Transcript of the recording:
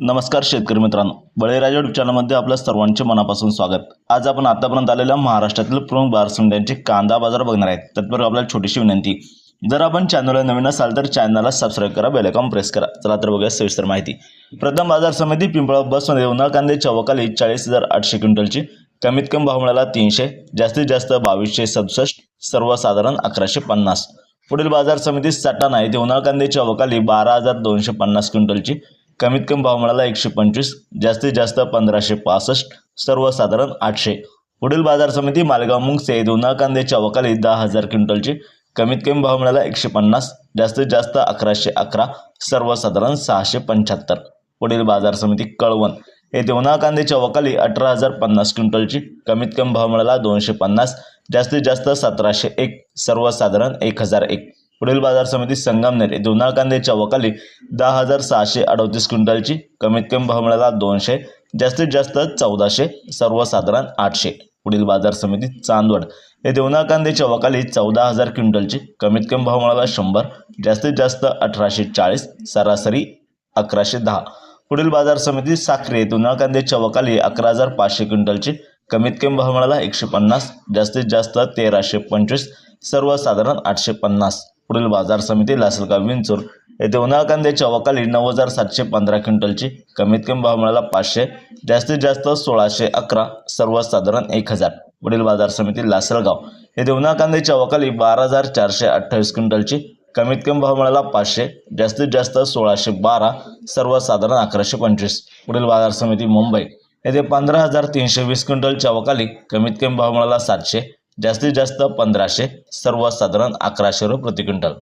नमस्कार शेतकरी मित्रांनो, बळीराजा यूट्यूब चॅनलमध्ये आपल्या सर्वांचे मनापासून स्वागत। आज आपण आतापर्यंत आलेल्या महाराष्ट्रातील प्रमुख बाजार समित्यांचे कांदा बाजार बघणार आहेत। तत्पूर्वी आपल्याला छोटीशी विनंती, जर आपण चॅनलला नवीन असाल तर चॅनलला सबस्क्राइब करा, बेल आयकॉन प्रेस करा। चला तर बघूया सविस्तर माहिती। प्रथम बाजार समिती पिंपळा बसमध्ये उन्हाळ कांदे चवकाली 40,800 क्विंटलची, कमीत कमी भाव मिळाला 300, जास्तीत जास्त 2267, सर्वसाधारण 1150। पुढील बाजार समिती सटाणा येथे उन्हाळ कांदे चवकाली 12,250 क्विंटलची, कमीत कमी भाव मिळाला 125, जास्तीत जास्त 1565, सर्वसाधारण 800। पुढील बाजार समिती मालेगाव मुंगसे येथे उन्हाळ कांदे चवकाली 10,000 क्विंटलची, कमीत कमी भाव मिळाला 150, जास्तीत जास्त 1111, सर्वसाधारण 675। पुढील बाजार समिती कळवण येथे उन्हाळ कांदे चवकाली 18,050 क्विंटलची, कमीत कमी भाव मिळाला 250, जास्तीत जास्त 1701, सर्वसाधारण 1001। पुढील बाजार समिती संगमनेर येथे उन्हाळ कांदे चवकाली 10,638 क्विंटलची, कमीत कमी भाव मिळाला 200, जास्तीत जास्त 1400, सर्वसाधारण 800। पुढील बाजार समिती चांदवड येथे उन्हाळ कांदे चवकाली 14,000 क्विंटलची, कमीत कमी भाव मिळाला 100, जास्तीत जास्त 1840, सरासरी 1110। पुढील बाजार समिती साक्री येथे उन्हाळ कांदे चवकाली 11,500 क्विंटलची, कमीत कमी भाव मिळाला 150, जास्तीत जास्त 1325, सर्वसाधारण 850। पुढील बाजार समिती लासलगाव विंचूर येथे उन्हाळ कांदे चवकाली 9,715 क्विंटलची, कमीत कमी भाव मिळाला 500, जास्तीत जास्त 1611, सर्वसाधारण 1000। पुढील बाजार समिती लासलगाव येथे उन्हाळ कांदे चवकाली 12,428 क्विंटलची, कमीत कमी भाव मिळाला 500, जास्तीत जास्त 1612, सर्वसाधारण 1125। पुढील बाजार समिती मुंबई येथे 15,320 क्विंटल चवकाली, कमीत कमी भाव मिळाला 700, जास्तीत जास्त 1500, सर्वसाधारण 1100 रुपये प्रति क्विंटल।